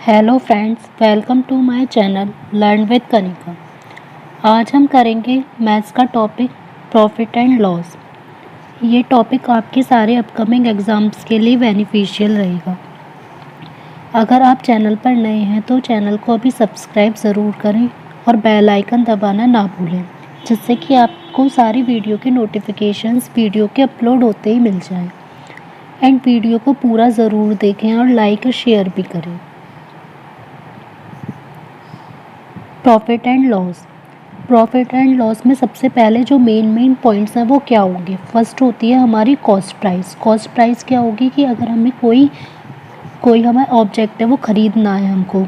Hello friends, welcome to my channel learn with Kanika. आज हम करेंगे मैथ्स का टॉपिक प्रॉफिट एंड लॉस। ये टॉपिक आपके सारे अपकमिंग एग्ज़ाम्स के लिए बेनिफिशियल रहेगा। अगर आप चैनल पर नए हैं तो चैनल को अभी सब्सक्राइब ज़रूर करें और बेल आइकन दबाना ना भूलें, जिससे कि आपको सारी वीडियो के नोटिफिकेशंस वीडियो के अपलोड होते ही मिल जाएं। एंड वीडियो को पूरा ज़रूर देखें और लाइक और शेयर भी करें। प्रॉफिट एंड लॉस में सबसे पहले जो मेन पॉइंट्स हैं वो क्या होंगे। फर्स्ट होती है हमारी कॉस्ट प्राइस। कॉस्ट प्राइस क्या होगी कि अगर हमें कोई हमें ऑब्जेक्ट है वो ख़रीदना है हमको,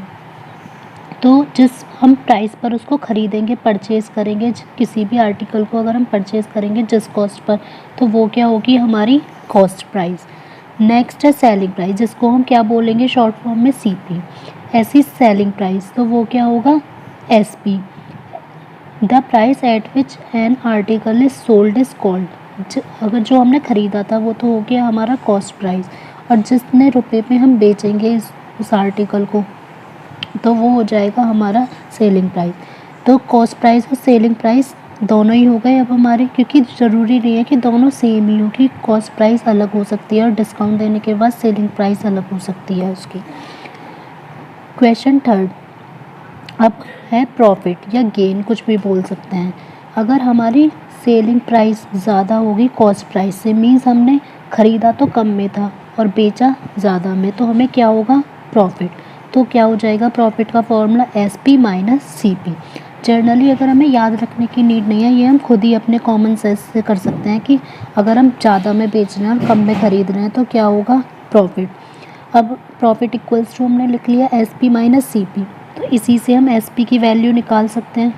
तो जिस हम प्राइस पर उसको ख़रीदेंगे, परचेज़ करेंगे, किसी भी आर्टिकल को अगर हम परचेज़ करेंगे जिस कॉस्ट पर, तो वो क्या होगी हमारी कॉस्ट प्राइस। नेक्स्ट है सेलिंग प्राइस, जिसको हम क्या बोलेंगे शॉर्ट फॉर्म में सीपी। ऐसी सेलिंग प्राइस तो वो क्या होगा SP. The price at which N article is sold is called. अगर जो हमने ख़रीदा था वो तो हो गया हमारा कॉस्ट प्राइस, और जितने रुपए में हम बेचेंगे उस आर्टिकल को तो वो हो जाएगा हमारा सेलिंग प्राइस। तो कॉस्ट प्राइस और सेलिंग प्राइस दोनों ही हो गए अब हमारे, क्योंकि ज़रूरी नहीं है कि दोनों सेम ही हो, कि कॉस्ट प्राइस अलग हो सकती है और डिस्काउंट देने के बाद सेलिंग प्राइस अलग हो सकती है उसकी। क्वेश्चन थर्ड अब है प्रॉफिट या गेन, कुछ भी बोल सकते हैं। अगर हमारी सेलिंग प्राइस ज़्यादा होगी कॉस्ट प्राइस से, मीन्स हमने ख़रीदा तो कम में था और बेचा ज़्यादा में, तो हमें क्या होगा प्रॉफिट। तो क्या हो जाएगा प्रॉफिट का formula SP minus CP। Generally अगर हमें याद रखने की नीड नहीं है, ये हम खुद ही अपने कॉमन सेंस से कर सकते हैं कि अगर हम ज़्यादा में बेच रहे हैं और कम में ख़रीद रहे हैं तो क्या होगा प्रॉफिट। अब प्रॉफिट इक्वल्स टू हमने लिख लिया SP माइनस CP, तो इसी से हम SP की वैल्यू निकाल सकते हैं।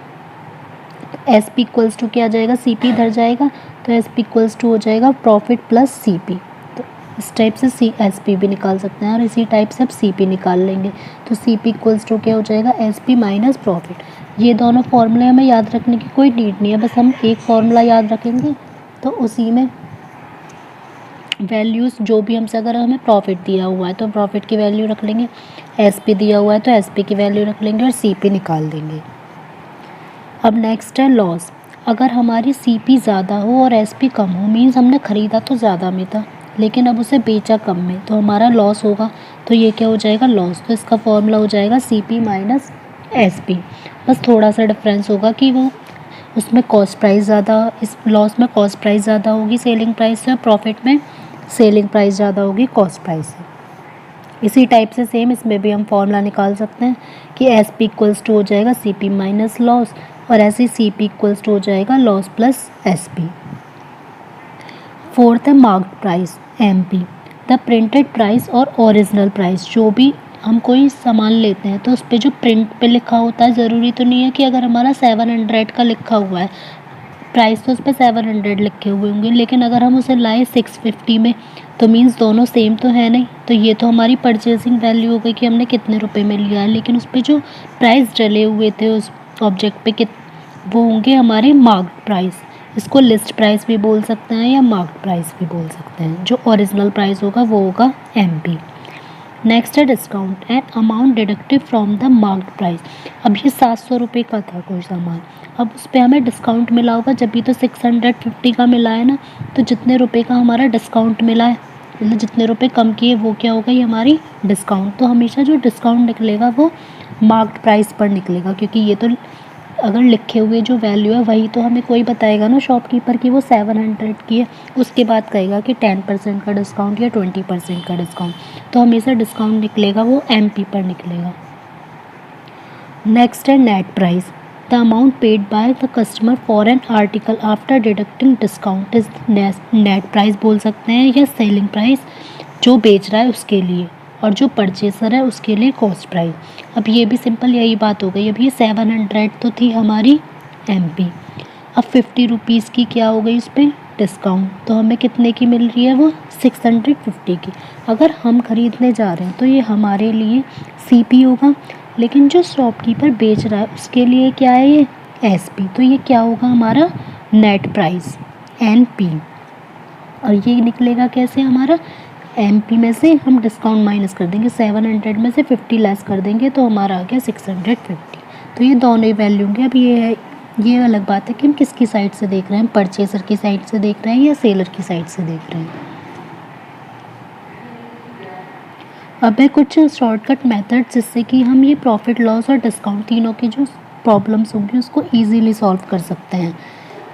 तो SP इक्वल्स टू क्या आ जाएगा, CP इधर जाएगा, तो SP इक्वल्स टू हो जाएगा प्रॉफिट प्लस CP। तो इस टाइप से SP भी निकाल सकते हैं और इसी टाइप से अब CP निकाल लेंगे। तो CP इक्वल्स टू क्या हो जाएगा SP माइनस प्रॉफिट। ये दोनों फॉर्मूले हमें याद रखने की कोई नीड नहीं है, बस हम एक फार्मूला याद रखेंगे तो उसी में वैल्यूज़ जो भी हमसे, अगर हमें प्रॉफिट दिया हुआ है तो प्रॉफिट की वैल्यू रख लेंगे, SP दिया हुआ है तो SP की वैल्यू रख लेंगे और CP निकाल देंगे। अब नेक्स्ट है लॉस। अगर हमारी CP ज़्यादा हो और SP कम हो, मीन्स हमने ख़रीदा तो ज़्यादा में था लेकिन अब उसे बेचा कम में, तो हमारा लॉस होगा। तो ये क्या हो जाएगा लॉस। तो इसका फॉर्मूला हो जाएगा CP माइनस SP। बस थोड़ा सा डिफरेंस होगा कि वो उसमें कॉस्ट प्राइस ज़्यादा, इस लॉस में कॉस्ट प्राइस ज़्यादा होगी सेलिंग प्राइस से, प्रॉफिट में सेलिंग प्राइस ज़्यादा होगी कॉस्ट प्राइस से। इसी टाइप से सेम इसमें भी हम फॉर्मूला निकाल सकते हैं कि SP इक्वल्स टू हो जाएगा CP माइनस लॉस, और ऐसे CP इक्वल्स टू हो जाएगा लॉस प्लस SP। फोर्थ है marked price MP। The printed price और ओरिजिनल प्राइस, जो भी हम कोई सामान लेते हैं तो उस पर जो प्रिंट पे लिखा होता है, ज़रूरी तो नहीं है कि अगर हमारा 700 का लिखा हुआ है प्राइस तो उस पर 700 लिखे हुए होंगे, लेकिन अगर हम उसे लाए 650 में तो मीन्स दोनों सेम तो है नहीं। तो ये तो हमारी परचेजिंग वैल्यू हो गई कि हमने कितने रुपए में लिया है, लेकिन उस पर जो प्राइस डले हुए थे उस ऑब्जेक्ट पे वो होंगे हमारे मार्क्ड प्राइस। इसको लिस्ट प्राइस भी बोल सकते हैं या मार्क्ड प्राइस भी बोल सकते हैं। जो ओरिजिनल प्राइस होगा वो होगा MP। नेक्स्ट है discount and amount deductive from the marked price. अब ये 700 रुपये का था कोई सामान, अब उस पर हमें डिस्काउंट मिला होगा, जब भी तो 650 का मिला है ना, तो जितने रुपए का हमारा डिस्काउंट मिला है, मतलब जितने रुपए कम किए वो क्या होगा ये हमारी डिस्काउंट। तो हमेशा जो डिस्काउंट निकलेगा वो मार्क्ड प्राइस पर निकलेगा, क्योंकि ये तो अगर लिखे हुए जो वैल्यू है वही तो हमें कोई बताएगा ना शॉपकीपर की वो 700 की है, उसके बाद कहेगा कि 10% का डिस्काउंट या 20% का डिस्काउंट, तो हमेशा डिस्काउंट निकलेगा वो MP पर निकलेगा। नेक्स्ट है net price. The amount paid by the customer for an article after deducting discount is net price बोल सकते हैं या सेलिंग प्राइस, जो बेच रहा है उसके लिए, और जो परचेसर है उसके लिए कॉस्ट प्राइस। अब ये भी सिंपल यही बात हो गई। अब ये 700 तो थी हमारी MP, अब 50 रुपीज़ की क्या हो गई उस पर डिस्काउंट, तो हमें कितने की मिल रही है वो 650 की। अगर हम ख़रीदने जा रहे हैं तो ये हमारे लिए CP होगा, लेकिन जो शॉपकीपर बेच रहा है उसके लिए क्या है ये SP, तो ये क्या होगा हमारा नेट प्राइस NP। और ये निकलेगा कैसे हमारा MP में से हम डिस्काउंट माइनस कर देंगे, 700 में से 50 लेस कर देंगे तो हमारा आ गया 650। तो ये दोनों ही वैल्यू होंगे। अब ये अलग बात है कि हम किसकी साइड से देख रहे हैं, परचेसर की साइड से देख रहे हैं या सेलर की साइड से देख रहे हैं। अब है कुछ शॉर्टकट मेथड जिससे कि हम ये प्रॉफिट लॉस और डिस्काउंट तीनों की जो प्रॉब्लम्स होंगी उसको ईजीली सॉल्व कर सकते हैं।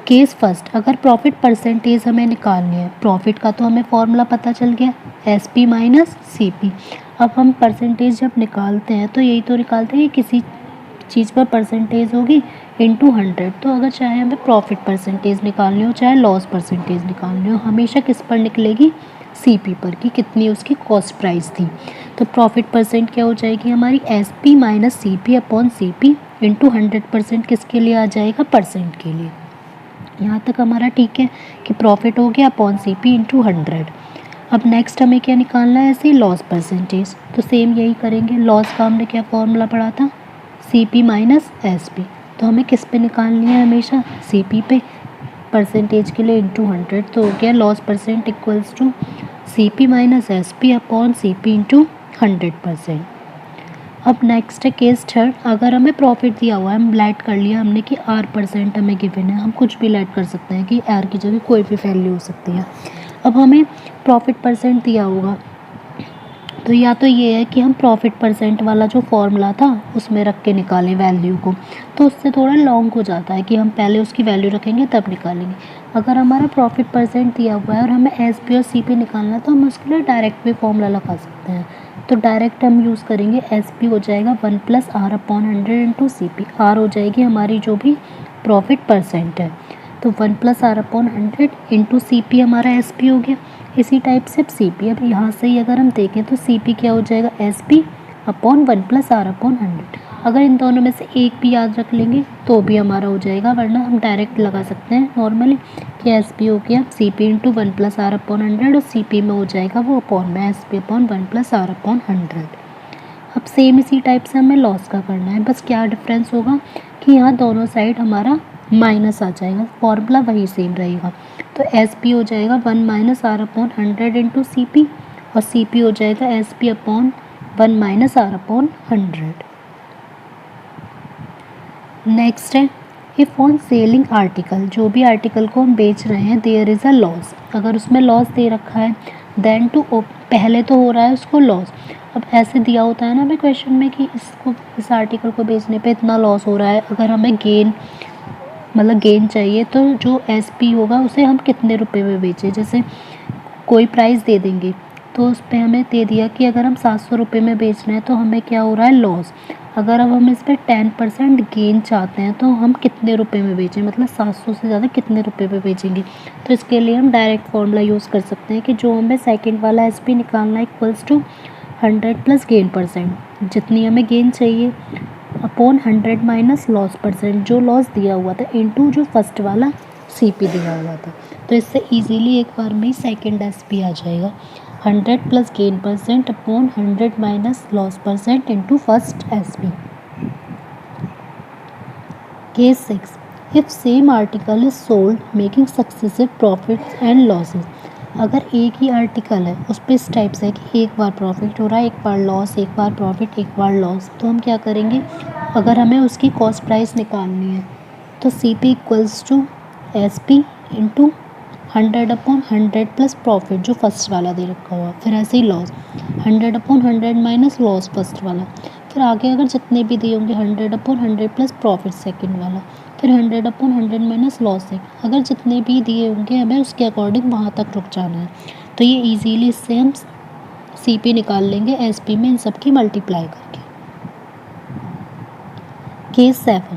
केस फर्स्ट, अगर प्रॉफिट परसेंटेज हमें निकालनी है, प्रॉफिट का तो हमें फॉर्मूला पता चल गया SP माइनस CP। अब हम परसेंटेज जब निकालते हैं तो यही तो निकालते हैं कि किसी चीज़ पर परसेंटेज होगी इनटू 100। तो अगर चाहे हमें प्रॉफिट परसेंटेज निकालनी हो चाहे लॉस परसेंटेज निकालनी हो, हमेशा किस पर निकलेगी, CP पर, कि कितनी उसकी कॉस्ट प्राइस थी। तो प्रॉफिट परसेंट क्या हो जाएगी हमारी, SP minus CP upon CP into 100% किसके लिए आ जाएगा, परसेंट के लिए। यहाँ तक हमारा ठीक है कि प्रॉफिट हो गया अपॉन CP इंटू 100। अब नेक्स्ट हमें क्या निकालना है, ऐसे लॉस परसेंटेज। तो सेम यही करेंगे, लॉस का हमने क्या फॉर्मूला पढ़ा था, CP माइनस SP। तो हमें किस पे निकालनी है, हमेशा CP पे, परसेंटेज के लिए इंटू 100। तो हो गया loss percent equals to CP minus SP upon CP into 100%। अब नेक्स्ट है केस थर्ड, अगर हमें प्रॉफिट दिया हुआ है, हम लेट कर लिया हमने कि R% हमें गिवन है, हम कुछ भी लेट कर सकते हैं कि R की जगह कोई भी वैल्यू हो सकती है। अब हमें प्रॉफिट परसेंट दिया होगा तो या तो ये है कि हम प्रॉफिट परसेंट वाला जो फॉर्मूला था उसमें रख के निकालें वैल्यू को, तो उससे थोड़ा लॉन्ग हो जाता है कि हम पहले उसकी वैल्यू रखेंगे तब निकालेंगे। अगर हमारा प्रॉफिट परसेंट दिया हुआ है और हमें SP और CP निकालना है तो हम उसके लिए डायरेक्ट भी फॉर्मूला लगा सकते हैं। तो डायरेक्ट हम यूज़ करेंगे, SP हो जाएगा 1 + R/100 इंटू CP। R हो जाएगी हमारी जो भी प्रॉफिट परसेंट है, तो 1 + R/100 इंटू CP हमारा SP हो गया। इसी टाइप से अब CP, अब यहाँ से ही अगर हम देखें तो CP क्या हो जाएगा, SP अपॉन 1 + R/100। अगर इन दोनों में से एक भी याद रख लेंगे तो भी हमारा हो जाएगा, वरना हम डायरेक्ट लगा सकते हैं नॉर्मली कि SP हो गया CP इंटू 1 + R/100 और CP में हो जाएगा वो अपॉन में SP अपॉन 1 + R/100। अब सेम इसी टाइप से हमें लॉस का करना है, बस क्या डिफरेंस होगा कि यहाँ दोनों साइड हमारा माइनस आ जाएगा, फॉर्मूला वही सेम रहेगा। तो SP हो जाएगा 1 - R/100 इंटू CP और CP हो जाएगा SP अपॉन 1 - R/100। नेक्स्ट है इफ़ ऑन सेलिंग आर्टिकल, जो भी आर्टिकल को हम बेच रहे हैं देयर इज़ अ लॉस, अगर उसमें लॉस दे रखा है देन टू, पहले तो हो रहा है उसको लॉस। अब ऐसे दिया होता है ना हमें क्वेश्चन में कि इस आर्टिकल को बेचने पे इतना लॉस हो रहा है, अगर हमें गेन चाहिए तो जो SP होगा उसे हम कितने रुपए में बेचें। जैसे कोई प्राइस दे देंगे तो उस पर हमें दे दिया कि अगर हम 700 रुपये में बेचना है तो हमें क्या हो रहा है, लॉस। अगर अब हम इस पर 10% गेन चाहते हैं तो हम कितने रुपए में बेचें, मतलब 700 से ज़्यादा कितने रुपए में बेचेंगे। तो इसके लिए हम डायरेक्ट फॉर्मूला यूज़ कर सकते हैं कि जो हमें सेकंड वाला SP निकालना है इक्वल्स टू 100 + गेन परसेंट, जितनी हमें गेन चाहिए अपॉन 100 माइनस लॉस परसेंट, जो लॉस दिया हुआ था, इंटू जो फर्स्ट वाला CP दिया हुआ था। तो इससे इजीली एक बार में ही सेकंड SP आ जाएगा, 100 + gain percent upon 100 minus loss percent into first SP। Case 6, if same article is sold making successive profits and losses, अगर एक ही आर्टिकल है उस पर इस टाइप से है कि एक बार प्रॉफिट हो रहा है, एक बार लॉस, एक बार प्रॉफिट, एक बार लॉस, तो हम क्या करेंगे, अगर हमें उसकी कॉस्ट प्राइस निकालनी है तो CP equals to SP into 100/100 plus profit जो फर्स्ट वाला दे रखा हुआ, फिर ऐसे ही लॉस 100/100 माइनस लॉस फर्स्ट वाला, फिर आगे अगर जितने भी दिए होंगे 100/100 प्लस प्रॉफिट सेकंड वाला, फिर 100/100 माइनस लॉस सेकंड, अगर जितने भी दिए होंगे हमें उसके अकॉर्डिंग वहाँ तक रुक जाना है। तो ये इजीली इससे हम CP निकाल लेंगे SP में इन सब की मल्टीप्लाई करके। Case 7,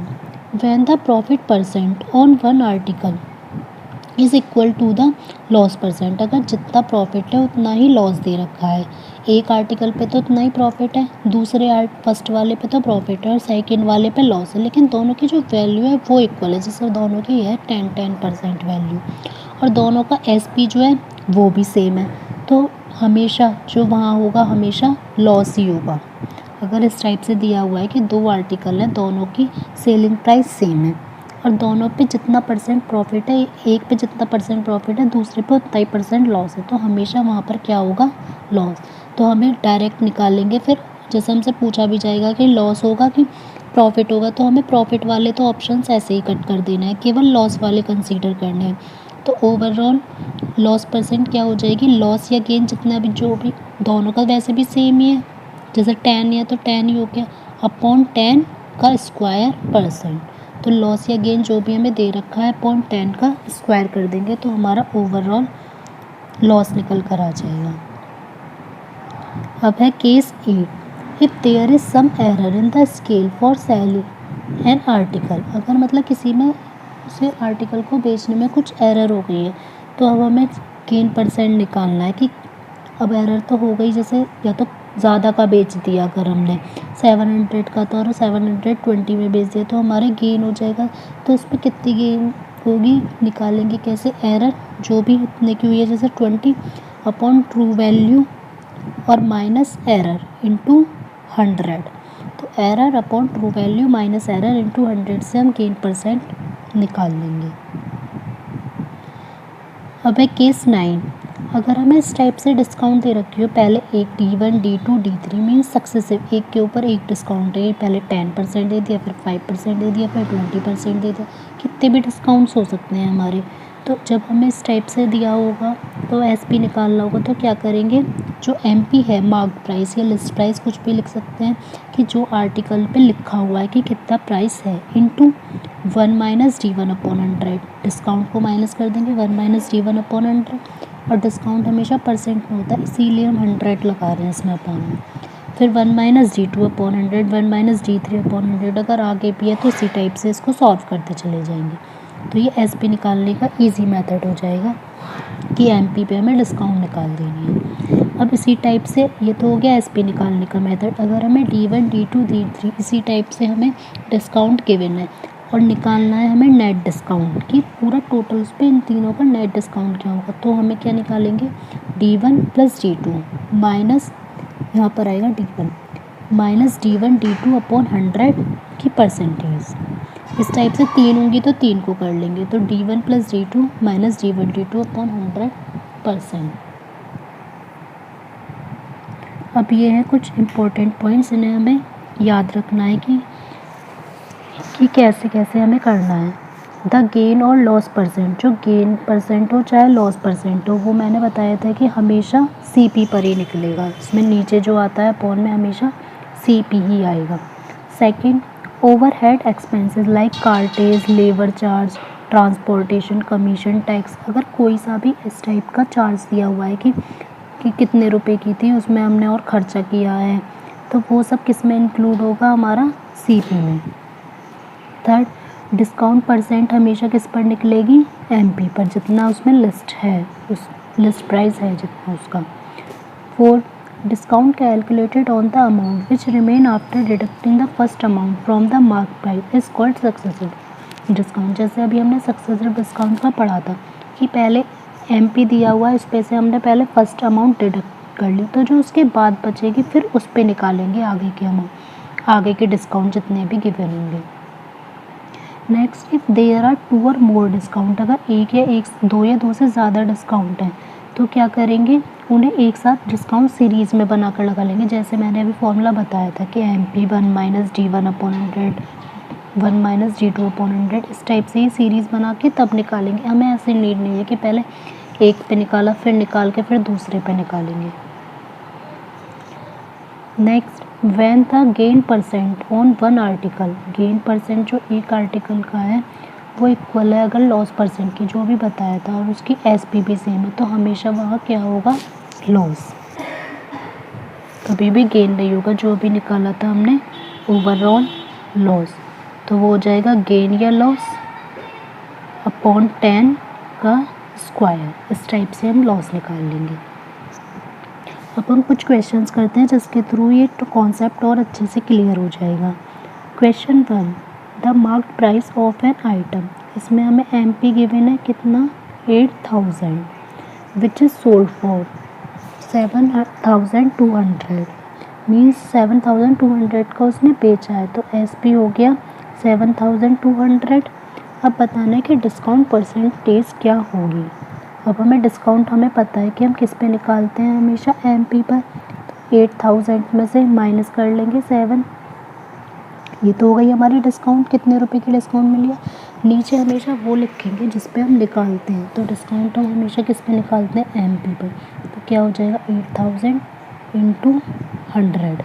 when the profit percent on one article is equal to the loss percent, अगर जितना प्रॉफिट है उतना ही लॉस दे रखा है, एक आर्टिकल पे तो उतना ही प्रॉफिट है, दूसरे फर्स्ट वाले पे तो प्रॉफिट है और सेकंड वाले पे लॉस है, लेकिन दोनों की जो वैल्यू है वो इक्वल है, जैसे दोनों की है 10% वैल्यू और दोनों का SP जो है वो भी सेम है, तो हमेशा जो वहाँ होगा हमेशा लॉस ही होगा। अगर इस टाइप से दिया हुआ है कि दो आर्टिकल हैं दोनों की सेलिंग प्राइस सेम है, और दोनों पे जितना परसेंट प्रॉफिट है, एक पे जितना परसेंट प्रॉफिट है दूसरे पे उतना ही परसेंट लॉस है, तो हमेशा वहाँ पर क्या होगा, लॉस। तो हमें डायरेक्ट निकालेंगे, फिर जैसे हमसे पूछा भी जाएगा कि लॉस होगा कि प्रॉफिट होगा, तो हमें प्रॉफिट वाले तो ऑप्शंस ऐसे ही कट कर देना है, केवल लॉस वाले कंसीडर करने हैं। तो ओवरऑल लॉस परसेंट क्या हो जाएगी, लॉस या गेन जितना भी जो भी, दोनों का वैसे भी सेम ही है, जैसे 10 है तो 10 ही हो गया, अपॉन 10 का स्क्वायर परसेंट। तो लॉस या गेन जो भी हमें दे रखा है अपॉन 10 का स्क्वायर कर देंगे तो हमारा ओवरऑल लॉस निकल कर आ जाएगा। अब है case 8, if there is some error in the scale for selling an article, अगर मतलब किसी में उसे आर्टिकल को बेचने में कुछ एरर हो गई है, तो अब हमें गेन परसेंट निकालना है कि अब एरर तो हो गई, जैसे या तो ज़्यादा का बेच दिया अगर हमने 700 का था और 720 में बेच दिया, तो हमारे गेन हो जाएगा। तो इस पर कितनी गेन होगी निकालेंगे कैसे, एरर जो भी इतने की हुई है, जैसे 20 अपॉन ट्रू वैल्यू और माइनस एरर इंटू 100। तो error upon true value minus error into 100 से हम गेन परसेंट निकाल लेंगे। अब है केस 9, अगर हमें इस टाइप से डिस्काउंट दे रखी हो, पहले एक D1 D2 D3 means successive, एक के ऊपर एक डिस्काउंट है, पहले 10% दे दिया, फिर 5% दे दिया, फिर 20% दे दिया, कितने भी डिस्काउंट्स हो सकते हैं हमारे। तो जब हमें इस टाइप से दिया होगा तो SP निकालना होगा, तो क्या करेंगे, जो MP है मार्क प्राइस या लिस्ट प्राइस कुछ भी लिख सकते हैं, कि जो आर्टिकल पे लिखा हुआ है कि कितना प्राइस है, into 1 minus D1 upon 100, discount को माइनस कर देंगे 1 माइनस D1 अपॉन 100, और डिस्काउंट हमेशा परसेंट में होता है इसीलिए हम 100 लगा रहे हैं इसमें अपॉन में। फिर 1 minus D2 upon 100, 1 minus D3 upon 100, अगर आगे भी है तो इसी टाइप से इसको सॉल्व करते चले जाएंगे। तो ये SP निकालने का इजी मेथड हो जाएगा कि MP पे हमें डिस्काउंट निकाल देनी है। अब इसी टाइप से ये तो हो गया SP निकालने का मेथड। अगर हमें D1 D2 D3 इसी टाइप से हमें डिस्काउंट गिवन है और निकालना है हमें नेट डिस्काउंट की पूरा टोटल, उस पर इन तीनों का नेट डिस्काउंट क्या होगा, तो हमें क्या निकालेंगे, D1 प्लस D2 माइनस, यहाँ पर आएगा D1 minus D1 D2 upon 100 की परसेंटेज। इस टाइप से तीन होंगी तो तीन को कर लेंगे, तो D1 plus D2 minus D1 D2 upon 100%। अब ये है कुछ इम्पोर्टेंट पॉइंट्स, इन्हें हमें याद रखना है कि कैसे कैसे हमें करना है। द गेन और लॉस परसेंट, जो गेन परसेंट हो चाहे लॉस परसेंट हो, वो मैंने बताया था कि हमेशा CP पर ही निकलेगा, इसमें नीचे जो आता है अपॉन में हमेशा CP ही आएगा। Second, overhead expenses like cartage, labour charge, transportation, commission, tax, अगर कोई सा भी इस टाइप का चार्ज दिया हुआ है कि कितने रुपए की थी, उसमें हमने और ख़र्चा किया है, तो वो सब किस में इंक्लूड होगा, हमारा CP में। थर्ड, डिस्काउंट परसेंट हमेशा किस पर निकलेगी, MP पर, जितना उसमें लिस्ट है, उस लिस्ट प्राइस है जितना उसका। Fourth, discount calculated on the amount which remain after deducting the first amount from the mark price is called successive discount. जैसे अभी हमने सक्सेसिव डिस्काउंट का पढ़ा था कि पहले MP दिया हुआ है, उस पे से हमने पहले फर्स्ट अमाउंट डिडक्ट कर ली, तो जो उसके बाद बचेगी फिर उस पे निकालेंगे आगे के अमाउंट, आगे के डिस्काउंट जितने भी गिवन होंगे। नेक्स्ट, इफ़ देयर आर 2 और मोर डिस्काउंट, अगर एक या एक, दो या दो से ज़्यादा डिस्काउंट है तो क्या करेंगे, उन्हें एक साथ डिस्काउंट सीरीज़ में बनाकर लगा लेंगे। जैसे मैंने अभी फॉर्मूला बताया था कि MP 1 minus D1 upon 100, 1 minus D2 upon 100, इस टाइप से ही सीरीज़ बना के तब निकालेंगे। हमें ऐसे नीड नहीं है कि पहले एक पे निकाला फिर निकाल के फिर दूसरे पे निकालेंगे। Next, when the gain percent on one article, gain percent जो एक आर्टिकल का है वो इक्वल है अगर लॉस परसेंट की, जो भी बताया था, और उसकी SP भी सेम है, तो हमेशा वहाँ क्या होगा, लॉस, कभी भी गेन नहीं होगा। जो भी निकाला था हमने ओवरऑल लॉस, तो वो हो जाएगा गेन या लॉस अपॉन 10 का स्क्वायर। इस टाइप से हम लॉस निकाल लेंगे। अब हम कुछ क्वेश्चंस करते हैं जिसके थ्रू ये कॉन्सेप्ट और अच्छे से क्लियर हो जाएगा। Question 1, the marked price of an item, इसमें हमें MP गिवन है कितना, 8000, which is sold for 7200, means 7200 का उसने बेचा है, तो SP हो गया 7200 अब बताना है कि डिस्काउंट परसेंटेज क्या होगी। अब हमें डिस्काउंट हमें पता है कि हम किस पे निकालते हैं, हमेशा एमपी पर। 8000 में से माइनस कर लेंगे 7, ये तो हो गई हमारी डिस्काउंट, कितने रुपए की डिस्काउंट मिली है। नीचे हमेशा वो लिखेंगे जिस पे हम निकालते हैं, तो डिस्काउंट हम हमेशा किस पे निकालते हैं, एमपी पर। तो क्या हो जाएगा 8000 इंटू 100।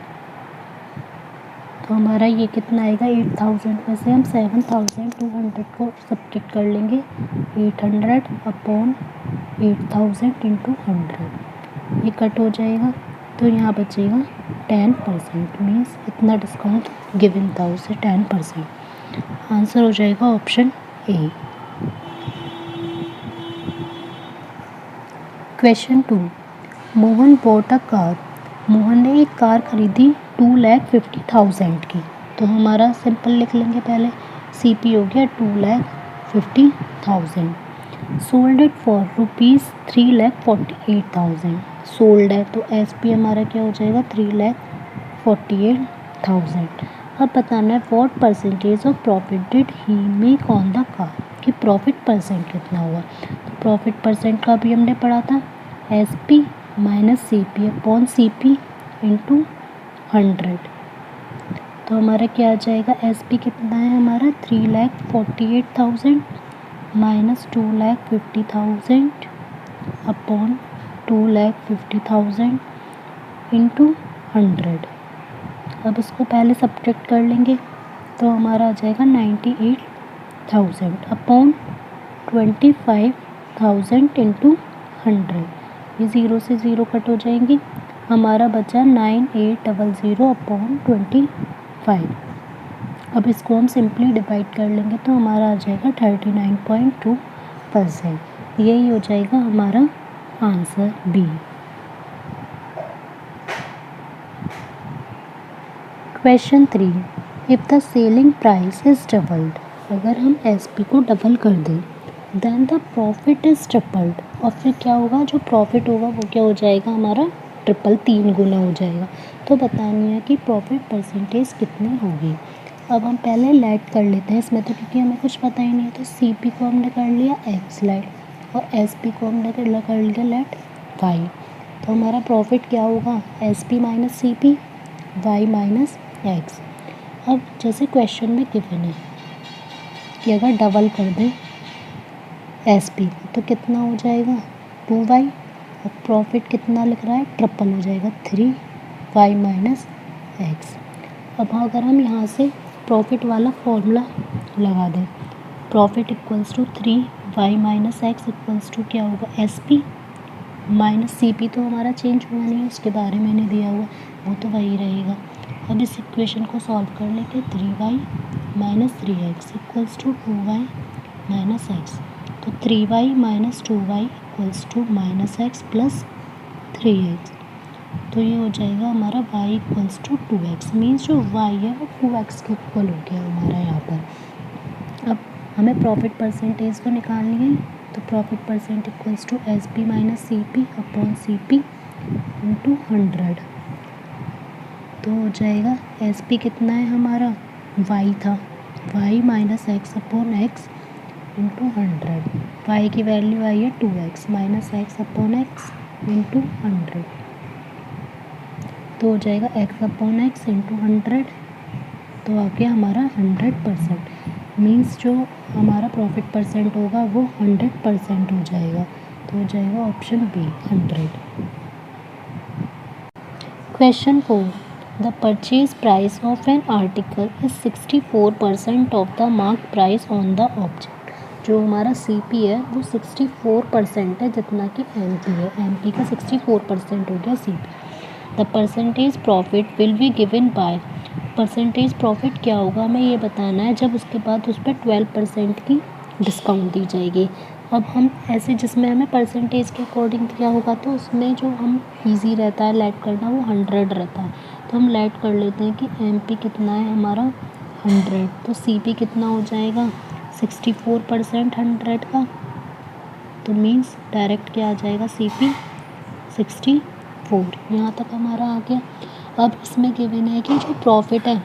तो हमारा ये कितना आएगा, 8000 में से हम 7200 को सब्ट्रैक्ट कर लेंगे। 800 अपॉन 8000 इंटू 100, ये कट हो जाएगा, तो यहाँ बचेगा 10%। मीन्स इतना डिस्काउंट गिवन था उसे 10%। आंसर हो जाएगा option A. Question 2, Mohan bought a car. Mohan ने एक कार खरीदी 2,50,000 की। तो हमारा सिंपल लिख लेंगे पहले, सीपी हो गया 2,50,000। Sold it for ₹3,48,000। सोल्ड है तो एसपी हमारा क्या हो जाएगा 3,48,000। अब बताना है what percentage of profit did he make on the car, कि प्रॉफिट परसेंट कितना हुआ। तो प्रॉफिट परसेंट का भी हमने पढ़ा था, SP minus CP upon CP into 100। तो हमारा क्या आ जाएगा, एसपी कितना है हमारा 3,48,000 माइनस 2,50,000 अपॉन 2,50,000 इंटू 100। अब इसको पहले सब्ट्रैक्ट कर लेंगे, तो हमारा आ जाएगा 98,000 अपॉन 25,000 इंटू 100। ये 0 से 0 कट हो जाएंगी, हमारा बचा 9800 अपॉन 25। अब इसको हम सिंपली डिवाइड कर लेंगे, तो हमारा आ जाएगा 39.2%। यही हो जाएगा हमारा answer B. Question 3, if the selling price is doubled. अगर हम एसपी को डबल कर दें, then the profit is tripled. और फिर क्या होगा, जो प्रॉफिट होगा वो क्या हो जाएगा हमारा ट्रिपल, 3 गुना हो जाएगा। तो बतानी है कि प्रॉफिट परसेंटेज कितनी होगी। अब हम पहले लेट कर लेते हैं इसमें, तो क्योंकि हमें कुछ पता ही नहीं है, तो सीपी को हमने कर लिया एक्स लेट और एसपी को हमने कर लिया लेट वाई। तो हमारा प्रॉफिट क्या होगा, SP minus CP, y minus x. अब जैसे क्वेश्चन में गिवन है कि अगर डबल कर दें एसपी तो कितना हो जाएगा 2y, और प्रॉफिट कितना लिख रहा है, ट्रिपल हो जाएगा 3y माइनस एक्स। अब अगर हम यहाँ से प्रॉफिट वाला फॉर्मूला लगा दें, profit equals to 3y minus x equals to क्या होगा, एसपी माइनस सीपी। तो हमारा चेंज हुआ नहीं है, उसके बारे में नहीं दिया हुआ, वो तो वही रहेगा। अब इस इक्वेशन को सॉल्व कर लेंगे, 3y minus 3x equals to 2y minus x. तो 3y minus 2y equals to minus x plus 3x। तो ये हो जाएगा हमारा y equals to 2x। Means जो y है वो 2x के इक्वल हो गया हमारा यहाँ पर। अब हमें प्रॉफिट परसेंटेज तो निकालनी है, तो profit percent equals to S P minus C P upon C P into 100। तो हो जाएगा एस पी कितना है हमारा, y था, y minus x upon x into 100। y की वैल्यू आई है 2x minus x upon x into 100। तो हो जाएगा x अपॉन एक्स इंटू 100। तो आ गया हमारा 100%। मीन्स जो हमारा प्रॉफिट परसेंट होगा वो 100% हो जाएगा। तो हो जाएगा option B 100। Question 4, the purchase price of an article is 64% of the mark price on the object. जो हमारा सी पी है वो 64% है, जितना कि एम पी है, एम पी का 64% हो गया C P. The percentage profit will be given by. Percentage profit क्या होगा हमें ये बताना है, जब उसके बाद उस पर 12% की डिस्काउंट दी जाएगी। अब हम ऐसे जिसमें हमें परसेंटेज के अकॉर्डिंग दिया होगा, तो उसमें जो हम इजी रहता है लेट करना वो 100 रहता है। तो हम लेट कर लेते हैं कि एम पी कितना है हमारा 100, तो सी पी कितना हो जाएगा 64% 100 का। तो मीन्स डायरेक्ट क्या आ जाएगा सी पी 64। यहाँ तक हमारा आ गया। अब इसमें गिवन है कि जो प्रॉफिट है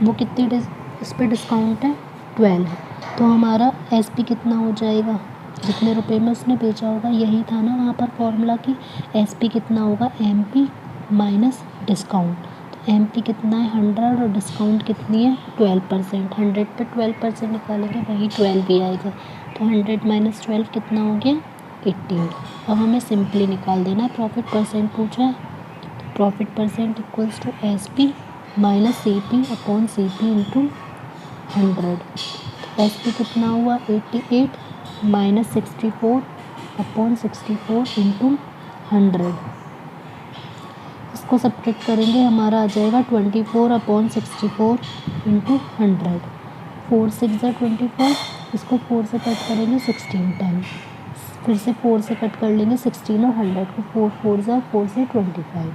वो कितने इस पर डिस्काउंट है 12 है। तो हमारा एस पी कितना हो जाएगा, जितने रुपए में उसने बेचा होगा, यही था ना वहाँ पर फॉर्मूला की एस पी कितना होगा एम पी माइनस डिस्काउंट। तो एम पी कितना है 100 और डिस्काउंट कितनी है 12%। 100 पे 12% निकालेंगे वही 12 भी आएगा। तो 100 माइनस 12 कितना हो गया 88। अब हमें सिंपली निकाल देना है, प्रॉफिट परसेंट पूछा है तो profit percent equals to S P minus C P upon C P into 100। S P कितना हुआ 88 माइनस 64 अपॉन 64 इंटू 100। इसको सब्ट्रैक्ट करेंगे हमारा आ जाएगा 24 अपॉन 64 इंटू 100। 4 6 ज़ा 24, इसको 4 से कट करेंगे 16 टाइम, फिर से 4 से कट कर लेंगे 16 और 100 को, 4 4 ज़ा 4 से 25,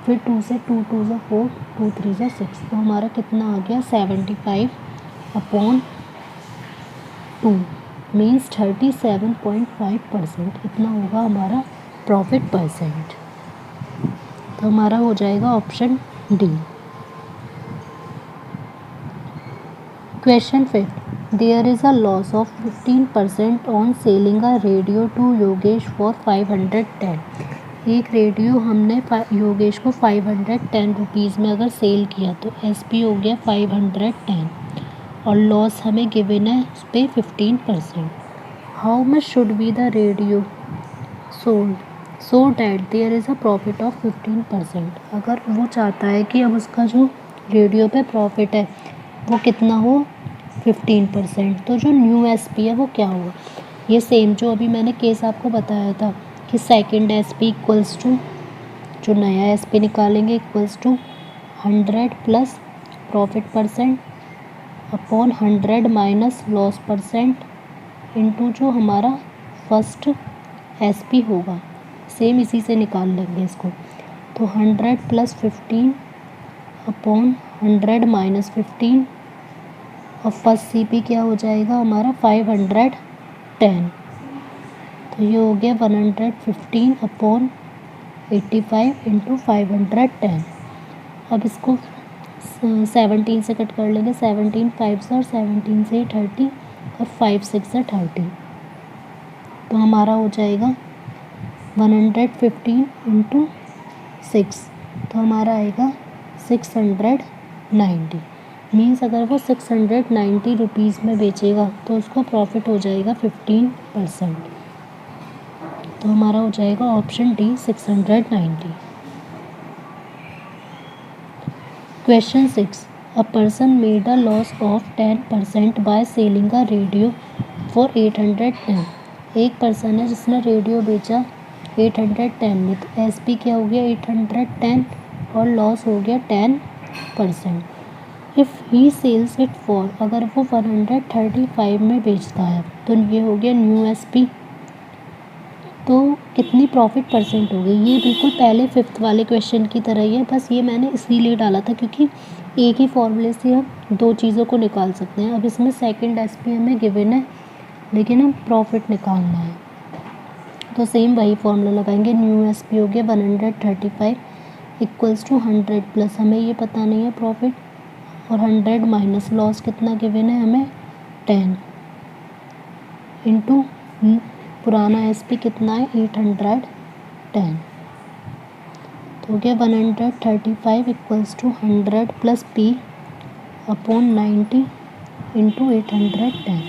फिर 2 से 2 2 ज़ा 4 2 3 ज़ा 6। तो हमारा कितना आ गया 75 अपॉन 2 मीन्स 37.5%। इतना होगा हमारा प्रॉफिट परसेंट। तो हमारा हो जाएगा option D. Question 5, there is a loss of 15% on selling a radio to Yogesh for 510। एक रेडियो हमने योगेश को 510 रुपीज़ में अगर सेल किया तो एस पी हो गया 510 और लॉस हमें गिवन है उस पर 15%। How much should be the radio sold so that there is a profit of 15%। अगर वो चाहता है कि अब उसका जो रेडियो पे प्रॉफिट है वो कितना हो 15%, तो जो न्यू एस पी है वो क्या होगा। ये सेम जो अभी मैंने केस आपको बताया था कि second S P equals to जो नया एस पी निकालेंगे equals to 100 plus profit percent upon 100 minus loss percent into जो हमारा फर्स्ट एस पी होगा, सेम इसी से निकाल लेंगे इसको। तो 100 प्लस 15 अपॉन 100 माइनस 15 और फर्स्ट सी पी क्या हो जाएगा हमारा 510। तो ये हो गया 115 अपॉन 85 इंटू 510। अब इसको 17 से कट कर लेंगे, 17 5 से और 17 से 30 और 5 6 से 30। तो हमारा हो जाएगा 115 इंटू 6, तो हमारा आएगा 690। मीन्स अगर वो 690 रुपीज़ में बेचेगा तो उसको प्रॉफिट हो जाएगा 15%। तो हमारा हो जाएगा option D 690। Question 6, a person made a loss of 10% by selling a radio for 810। एक पर्सन है जिसने रेडियो बेचा 810 में, तो एस पी क्या हो गया 810 और लॉस हो गया 10%। If he sells it for, अगर वो 135 में बेचता है तो ये हो गया न्यू एस पी। तो कितनी प्रॉफिट परसेंट हो गई, ये बिल्कुल पहले 5th वाले क्वेश्चन की तरह ही है, बस ये मैंने इसीलिए डाला था क्योंकि एक ही फॉर्मूले से हम दो चीज़ों को निकाल सकते हैं। अब इसमें सेकंड एस पी हमें गिवन है लेकिन हम प्रॉफिट निकालना है, तो सेम वही फॉर्मूला लगाएंगे। न्यू एस पी हो गया 135 इक्वल्स टू 100 प्लस हमें ये पता नहीं है प्रॉफिट, और 100 माइनस लॉस कितना गिवन है हमें 10 इंटू पुराना एस पी कितना है 810। तो हो गया 135 equals to 100 plus P upon 90 into 810।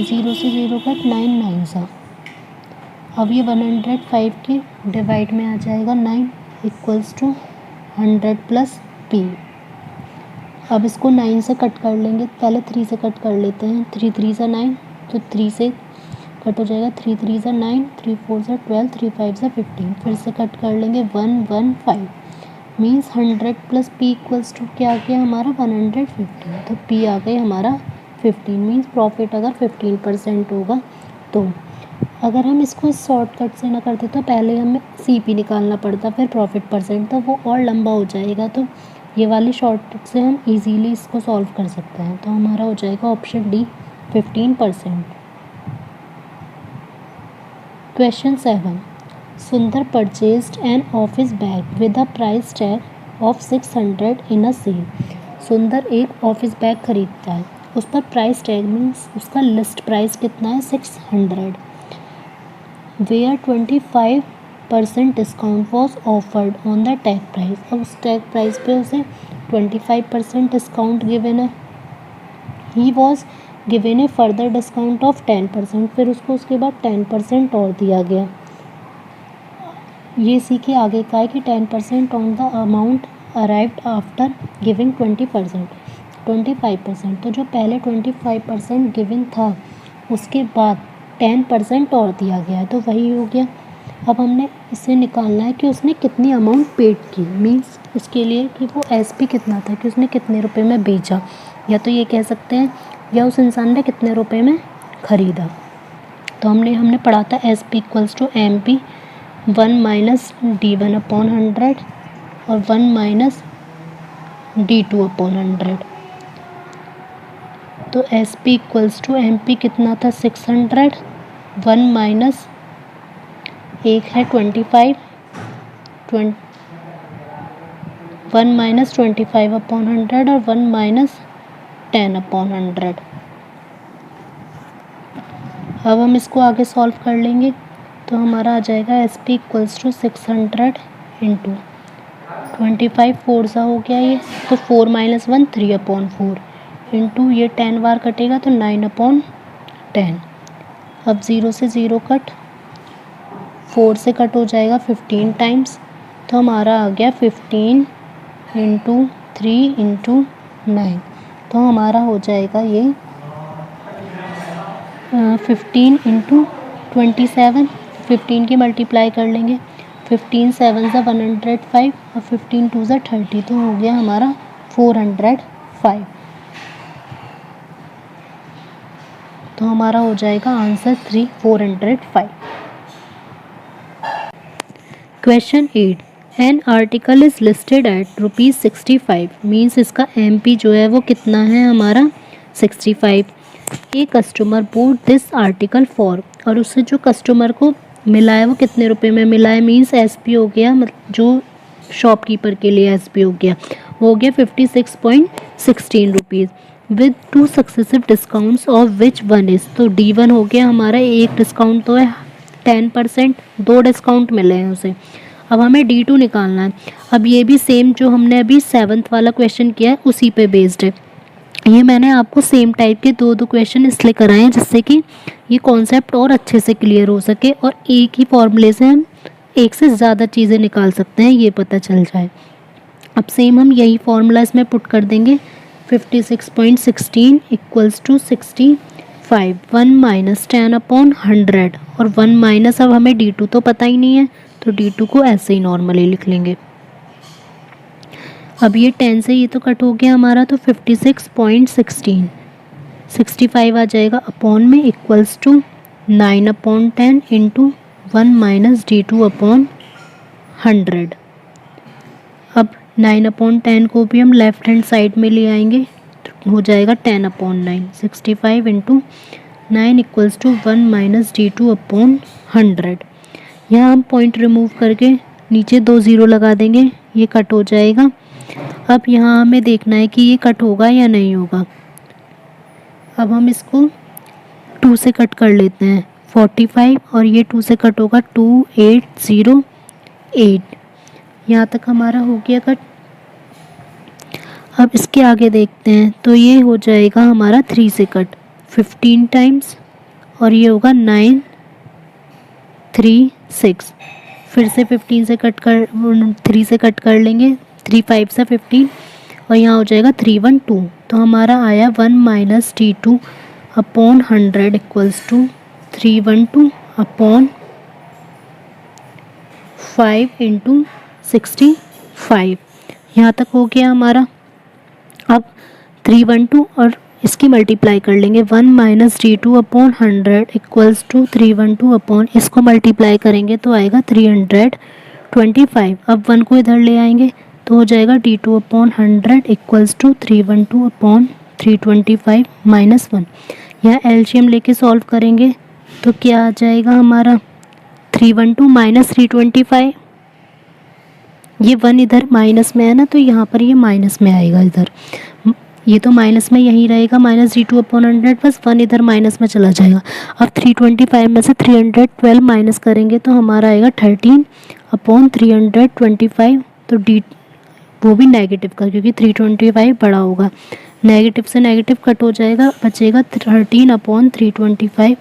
0 से 0 कट 9 9 सा। अब ये 105 के डिवाइड में आ जाएगा 9 इक्वल्स टू 100 प्लस पी। अब इसको 9 से कट कर लेंगे, पहले 3 से कट कर लेते हैं। 3 3 सा 9, तो 3 से कट हो जाएगा, 3 3 सा 9, 3 4 सा 12, 3 5 सा 15। फिर से कट कर लेंगे 115 means 100 plus P equals to क्या आ गया हमारा 115। तो पी आ गई हमारा 15 मीन्स प्रॉफिट अगर 15% होगा। तो अगर हम इसको शॉर्टकट से ना करते तो पहले हमें सी पी निकालना पड़ता फिर प्रॉफिट परसेंट, तो वो और लंबा हो जाएगा। तो ये वाली शॉर्टकट से हम इजीली इसको सॉल्व कर सकते हैं। तो हमारा हो जाएगा option D 15%। Question 7, Sundar purchased an office bag with a price tag of 600 in a sale. Sundar एक ऑफिस बैग खरीदता है उस पर प्राइस टैग मीन्स उसका लिस्ट प्राइस कितना है 600, where 25% discount was offered on the tag price. अब उस टैग प्राइस पे उसे 25% डिस्काउंट गिवन है। He was given A further discount of 10%, फिर उसको उसके बाद 10% और दिया गया। ये सीखे आगे का है कि 10% on the amount arrived after giving 25%, तो जो पहले 25% गिवन था उसके बाद 10% और दिया गया है, तो वही हो गया। अब हमने इससे निकालना है कि उसने कितनी अमाउंट पेड की, मीन्स उसके लिए कि वो एसपी कितना था, कि उसने कितने रुपए में बेचा, या तो ये कह सकते हैं या उस इंसान ने कितने रुपए में ख़रीदा। तो हमने पढ़ा था SP equals to M P 1 minus D1 upon 100 और 1 माइनस D2 अपॉन 100। तो S P equals to M P कितना था 600, 1 माइनस एक है 25, 1 माइनस 25 अपॉन 100 और 1 माइनस 10 अपॉन 100। अब हम इसको आगे सॉल्व कर लेंगे, तो हमारा आ जाएगा S P equals to 600 into 25 4 सा हो गया ये, तो 4 माइनस 1 3 अपॉन 4 इंटू ये 10 बार कटेगा तो 9 अपॉन 10। अब 0 से 0 कट, 4 से कट हो जाएगा 15 टाइम्स, तो हमारा आ गया 15 इंटू 3 इंटू 9, तो हमारा हो जाएगा ये 15 इंटू 27, 15 की मल्टीप्लाई कर लेंगे, 15 7 ज़ा 105 और 15 2 ज़ा 30, तो हो गया हमारा 405। तो हमारा हो जाएगा answer 405। Question 8, N article is listed at ₹65, means इसका MP जो है वो कितना है हमारा 65। A customer boat this article for, और उससे जो कस्टमर को मिला है वो कितने रुपए में मिला है, मीन्स SP हो गया, मतलब जो शॉपकीपर के लिए SP हो गया, वो हो गया 56.16 rupees with 2 successive discounts of which one is. तो D1 हो गया हमारा, एक डिस्काउंट तो है 10%, 2 डिस्काउंट मिले हैं उसे। अब हमें D2 निकालना है। अब ये भी सेम जो हमने अभी 7th वाला क्वेश्चन किया है उसी पे बेस्ड है। ये मैंने आपको सेम टाइप के 2 क्वेश्चन इसलिए कराए हैं जिससे कि ये कॉन्सेप्ट और अच्छे से क्लियर हो सके और एक ही फॉर्मूले से हम एक से ज़्यादा चीज़ें निकाल सकते हैं, ये पता चल जाए। अब सेम हम यही फॉर्मूला इसमें पुट कर देंगे, 56.16 इक्वल्स टू 65, 1 माइनस 10 अपॉन 100 और 1 माइनस, अब हमें D2 तो पता ही नहीं है तो D2 को ऐसे ही नॉर्मली लिख लेंगे। अब ये 10 से ये तो कट हो गया हमारा, तो 56.16 65 आ जाएगा अपॉन में equals to 9 upon 10 into 1 minus D2 upon 100। अब 9 अपॉन 10 को भी हम लेफ्ट हैंड साइड में ले आएंगे तो हो जाएगा 10 upon 9, 65 into 9 equals to 1 minus D2 upon 100। यहाँ हम पॉइंट रिमूव करके नीचे 2 ज़ीरो लगा देंगे, ये कट हो जाएगा। अब यहाँ हमें देखना है कि ये कट होगा या नहीं होगा। अब हम इसको 2 से कट कर लेते हैं, 45 और ये 2 से कट होगा 2808, यहाँ तक हमारा हो गया कट। अब इसके आगे देखते हैं तो ये हो जाएगा हमारा 3 से कट 15 टाइम्स और ये होगा 936, फिर से 15 से कट कर 3 से कट कर लेंगे, 3 5 से 15 और यहाँ हो जाएगा 312, तो हमारा आया 1 minus D2 upon 100 equals to 312 upon 5 into 65, यहाँ तक हो गया हमारा। अब 312 और इसकी मल्टीप्लाई कर लेंगे, 1 minus D2 upon 100 equals to 312 upon, इसको मल्टीप्लाई करेंगे तो आएगा 325। अब 1 को इधर ले आएंगे तो हो जाएगा D2 upon 100 equals to 312 upon 325 minus 1। यहाँ एलसीएम लेके सॉल्व करेंगे तो क्या आ जाएगा हमारा 312 माइनस 325, ये 1 इधर माइनस में है ना तो यहाँ पर ये माइनस में आएगा इधर, ये तो माइनस में यहीं रहेगा, माइनस -d2/100 बस 1 इधर माइनस में चला जाएगा। अब 325 में से 312 माइनस करेंगे तो हमारा आएगा 13/325, तो डी वो भी नेगेटिव का, क्योंकि 325 बड़ा होगा, नेगेटिव से नेगेटिव कट हो जाएगा, बचेगा 13/325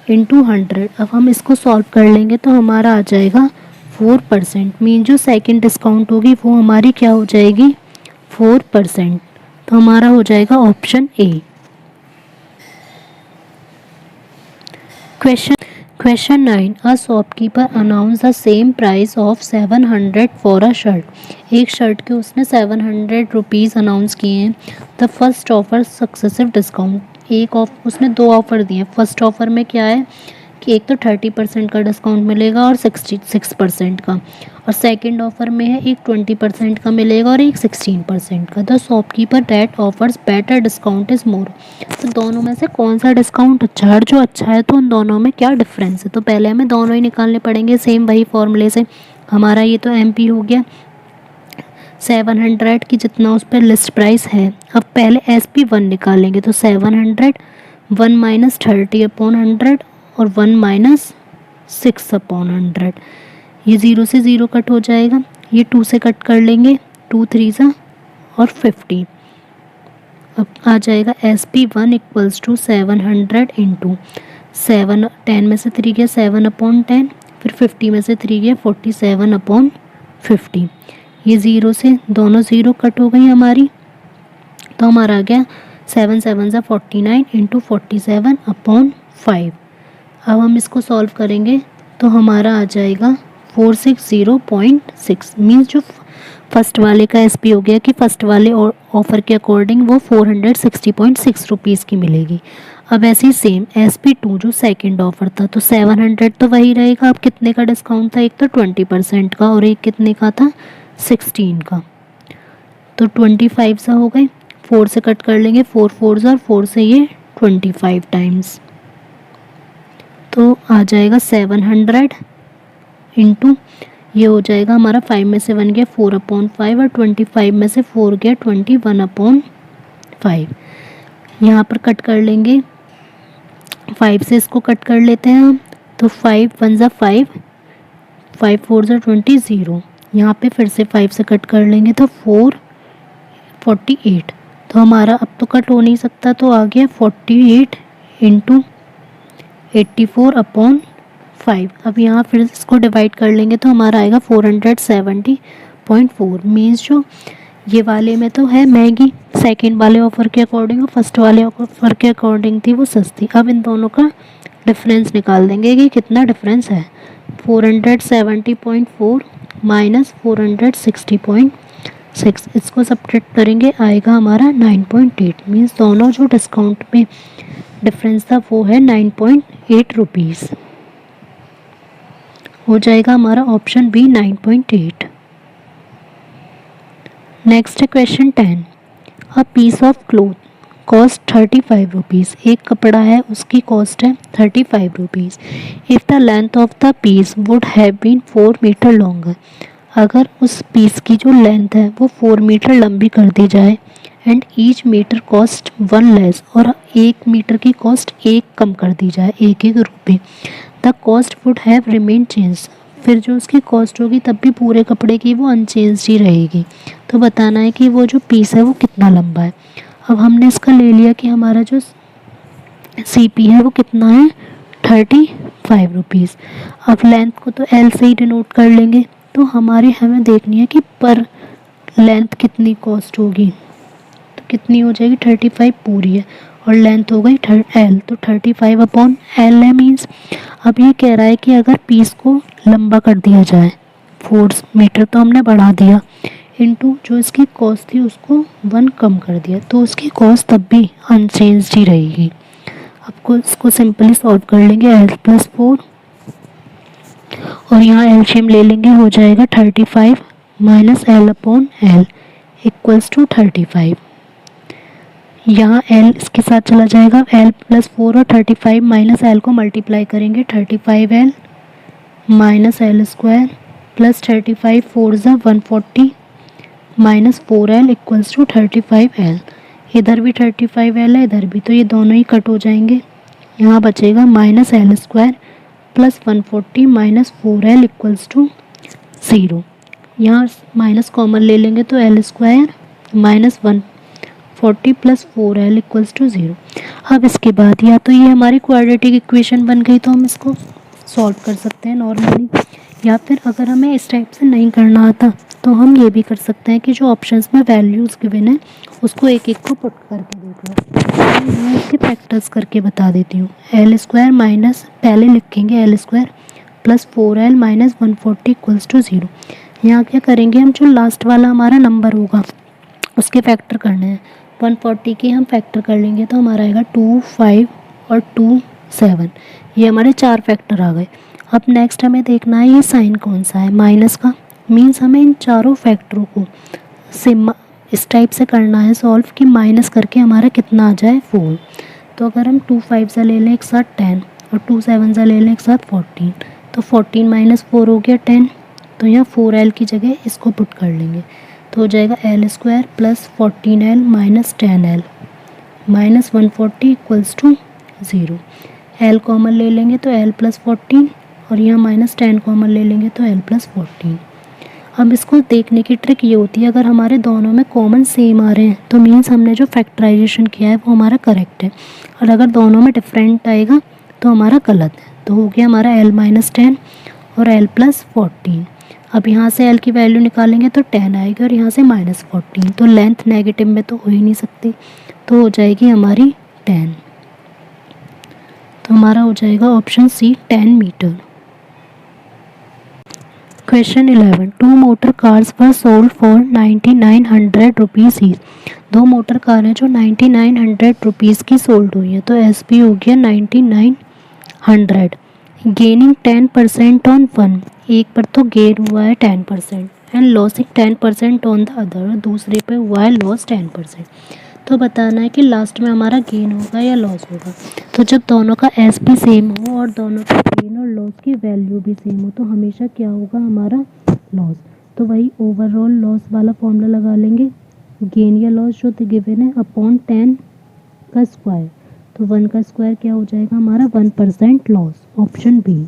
इंटू 100। अब हम इसको सॉल्व कर लेंगे तो हमारा आ जाएगा 4%, मीन जो सेकंड डिस्काउंट होगी वो हमारी क्या हो जाएगी 4%, तो हमारा हो जाएगा option A. Question 9, a shopkeeper announce the same price of 700 for a shirt. एक शर्ट के उसने 700 रुपीज़ अनाउंस किए हैं। The first offer successive discount, एक उसने 2 ऑफ़र दिए हैं। फर्स्ट ऑफ़र में क्या है कि एक तो 30% का डिस्काउंट मिलेगा और 66% का, और सेकंड ऑफ़र में है एक 20% का मिलेगा और एक 16% का। The shopkeeper that offers better discount is more, तो दोनों में से कौन सा डिस्काउंट अच्छा है, जो अच्छा है तो उन दोनों में क्या डिफरेंस है। तो पहले हमें दोनों ही निकालने पड़ेंगे सेम वही फॉर्मूले से। हमारा ये तो MP हो गया 700 की जितना उस पर लिस्ट प्राइस है। अब पहले SP1 निकालेंगे, तो 700 1 माइनस 30/100 और 1 माइनस 6/100, ये 0 से 0 कट हो जाएगा, ये 2 से कट कर लेंगे, 2 3 सा और 50। अब आ जाएगा SP1 इक्वल्स टू 700 इंटू 7, 10 में से 3 गया 7/10, फिर 50 में से 3 गया 47/50, ये 0 से दोनों 0 कट हो गई हमारी, तो हमारा आ गया 7 7 सा 49 इंटू 47/5। अब हम इसको सॉल्व करेंगे तो हमारा आ जाएगा 460.6, मीन्स जो फर्स्ट वाले का SP हो गया कि फर्स्ट वाले ऑफ़र के अकॉर्डिंग वो 460.6 रुपीज़ की मिलेगी। अब ऐसे ही सेम SP2 जो सेकंड ऑफ़र था, तो 700 तो वही रहेगा। अब कितने का डिस्काउंट था, एक तो 20% का और एक कितने का था 16 का, तो 25 सा हो गए, 4 से कट कर लेंगे, 4 4 और 4 से ये 25 टाइम्स, तो आ जाएगा 700 इंटू ये हो जाएगा हमारा 5 में से 1 गया 4/5 और 25 में से 4 गया 21/5। यहाँ पर कट कर लेंगे, 5 से इसको कट कर लेते हैं हम, तो 5 1 ज़ा 5, 5 4 ज़ा 20, 0, यहाँ पे फिर से 5 से कट कर लेंगे तो 448, तो हमारा अब तो कट हो नहीं सकता, तो आ गया 48 इंटू 84/5। अब यहाँ फिर इसको डिवाइड कर लेंगे तो हमारा आएगा 470.4, मीन्स जो ये वाले में तो है महंगी सेकंड वाले ऑफ़र के अकॉर्डिंग और फर्स्ट वाले ऑफ़र के अकॉर्डिंग थी वो सस्ती। अब इन दोनों का डिफरेंस निकाल देंगे कि कितना डिफरेंस है, 470.4 माइनस 460.6, इसको सब्ट्रैक्ट करेंगे आएगा हमारा 9.8, मीन्स दोनों जो डिस्काउंट में डिफरेंस था वो है 9.8 रुपीज़, हो जाएगा हमारा ऑप्शन बी 9.8। नेक्स्ट है question 10, a piece of cloth cost 35 rupees, एक कपड़ा है उसकी कॉस्ट है 35 rupees. If the length of the piece would have been 4 metre longer, अगर उस पीस की जो लेंथ है वो 4 मीटर लंबी कर दी जाए, and each metre cost 1 less, और 1 मीटर की कॉस्ट 1 कम कर दी जाए, 1 रुपये, the cost would have remain change, फिर जो उसकी कॉस्ट होगी तब भी पूरे कपड़े की वो अनचेंज ही रहेगी। तो बताना है कि वो जो पीस है वो कितना लंबा है। अब हमने इसका ले लिया कि हमारा जो CP है वो कितना है 35 रुपीज़। अब लेंथ को तो L से ही डिनोट कर लेंगे, तो हमें देखनी है कि पर लेंथ कितनी कॉस्ट होगी, तो कितनी हो जाएगी 35 पूरी है और लेंथ हो गई L, तो 35/L है मीन्स। अब ये कह रहा है कि अगर पीस को लंबा कर दिया जाए 4 मीटर तो हमने बढ़ा दिया, इनटू जो इसकी कॉस्ट थी उसको 1 कम कर दिया, तो उसकी कॉस्ट तब भी अनचेंज ही रहेगी। आपको इसको सिंपली सॉल्व कर लेंगे L+4 और यहाँ एलसीएम ले लेंगे, हो जाएगा 35 माइनस L/L इक्वल्स टू 35। यहाँ L इसके साथ चला जाएगा, L+4 और 35 माइनस L को मल्टीप्लाई करेंगे, 35L माइनस L² प्लस 35 4 ज़ा 140 minus 4L equals to 35L। इधर भी 35L है, इधर भी, तो ये दोनों ही कट हो जाएंगे। यहाँ बचेगा -L² plus 140 minus 4L equals to 0। यहाँ माइनस कॉमन ले लेंगे तो L² minus 140 plus 4L equals to 0। अब इसके बाद या तो ये हमारी क्वाड्रेटिक इक्वेशन बन गई तो हम इसको सॉल्व कर सकते हैं नॉर्मली, या फिर अगर हमें इस टाइप से नहीं करना आता तो हम ये भी कर सकते हैं कि जो ऑप्शंस में वैल्यूज़ गिवन है उसको एक एक को पुट करके देख लो। मैं इसके फैक्टर्स करके बता देती हूँ। L² माइनस पहले लिखेंगे L² plus 4L minus 140 equals to 0। यहाँ क्या करेंगे हम, जो लास्ट वाला हमारा नंबर होगा उसके फैक्टर करने हैं। 140 के हम फैक्टर कर लेंगे तो हमारा आएगा 2, 5 और 2, 7। ये हमारे 4 फैक्टर आ गए। अब नेक्स्ट हमें देखना है ये साइन कौन सा है, माइनस का। मीन्स हमें इन चारों फैक्टरों को इस टाइप से करना है सॉल्व कि माइनस करके हमारा कितना आ जाए 4। तो अगर हम 2 5 से ले लें एक साथ 10 और 2 7 से ले लें एक साथ 14, तो 14 माइनस 4 हो गया 10। तो यहाँ 4L की जगह इसको पुट कर लेंगे तो हो जाएगा L² plus 14L minus 10L minus 140 equals to 0। L common ले लेंगे तो L प्लस 14 और यहाँ माइनस 10 कॉमन ले लेंगे तो L प्लस 14। अब इसको देखने की ट्रिक ये होती है, अगर हमारे दोनों में कॉमन सेम आ रहे हैं तो मीन्स हमने जो फैक्टराइजेशन किया है वो हमारा करेक्ट है, और अगर दोनों में डिफरेंट आएगा तो हमारा गलत है। तो हो गया हमारा L माइनस 10 और L प्लस 14। अब यहाँ से L की वैल्यू निकालेंगे तो 10 आएगी और यहाँ से माइनस 14, तो लेंथ नेगेटिव में तो हो ही नहीं सकती, तो हो जाएगी हमारी 10। तो हमारा हो जाएगा option C 10 metre. Question 11, 2 motor cars were sold for 9900 rupees each. 2 motor car हैं जो 9900 रुपीज़ की सोल्ड हुई है, तो एस पी हो गया 9900। गेनिंग 10% ऑन वन, एक पर तो गेन हुआ है 10% and losing 10% on the other, दूसरे पे हुआ है लॉस 10%। तो बताना है कि लास्ट में हमारा गेन होगा या लॉस होगा। तो जब दोनों का एस भी सेम हो और दोनों का गेन और लॉस की वैल्यू भी सेम हो तो हमेशा क्या होगा, हमारा लॉस। तो वही ओवरऑल लॉस वाला फॉर्मूला लगा लेंगे, गेन या लॉस जो गिवन है अपॉन 10 का स्क्वायर। तो 1 का स्क्वायर क्या हो जाएगा हमारा 1% loss, option B.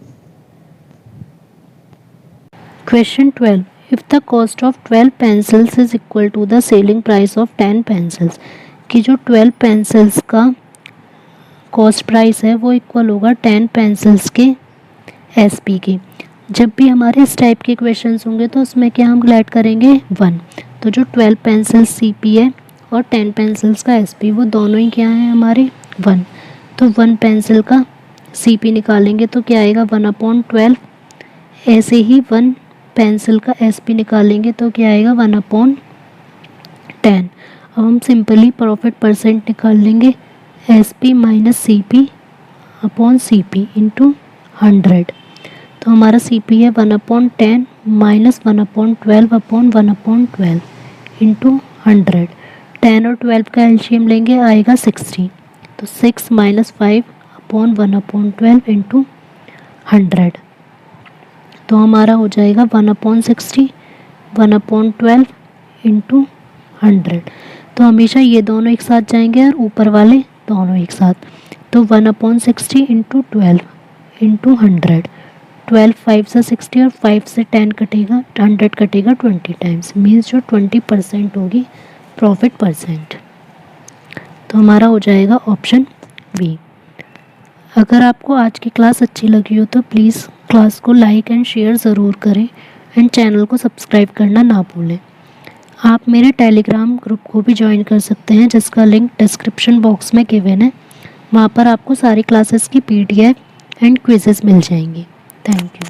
Question 12, if the cost of 12 pencils is equal to the selling price of 10 pencils, कि जो 12 पेंसिल्स का कॉस्ट प्राइस है वो इक्वल होगा 10 पेंसिल्स के एसपी के। जब भी हमारे इस टाइप के क्वेश्चंस होंगे तो उसमें क्या हम ऐड करेंगे 1। तो जो 12 पेंसिल्स सीपी है और 10 पेंसिल्स का एसपी वो दोनों ही क्या हैं हमारे 1। तो 1 पेंसिल का सीपी निकालेंगे तो क्या आएगा 1/12। ऐसे ही 1 पेंसिल का एसपी निकालेंगे तो क्या आएगा 1/10। अब हम सिंपली प्रॉफिट परसेंट निकाल लेंगे, SP minus CP upon CP into 100। तो हमारा सीपी है 1/10 माइनस 1/12 अपॉन 1/12 इंटू 100। 10 और 12 का एलसीएम लेंगे आएगा 60। तो 6 माइनस 5 अपॉन 1/12 इंटू 100। तो हमारा हो जाएगा 1/60 1/12 इंटू 100। तो हमेशा ये दोनों एक साथ जाएंगे और ऊपर वाले दोनों एक साथ। तो 1/60 इंटू 12 इंटू 100। 12 5 से 60 और 5 से 10 कटेगा, 100 कटेगा 20 टाइम्स, मीन्स जो 20% होगी प्रॉफिट परसेंट। तो हमारा हो जाएगा ऑप्शन बी। अगर आपको आज की क्लास अच्छी लगी हो तो प्लीज़ क्लास को लाइक एंड शेयर ज़रूर करें एंड चैनल को सब्सक्राइब करना ना भूलें। आप मेरे टेलीग्राम ग्रुप को भी ज्वाइन कर सकते हैं जिसका लिंक डिस्क्रिप्शन बॉक्स में गिवन है। वहाँ पर आपको सारी क्लासेस की PDF एंड क्विज़ेस मिल जाएंगी। Thank you.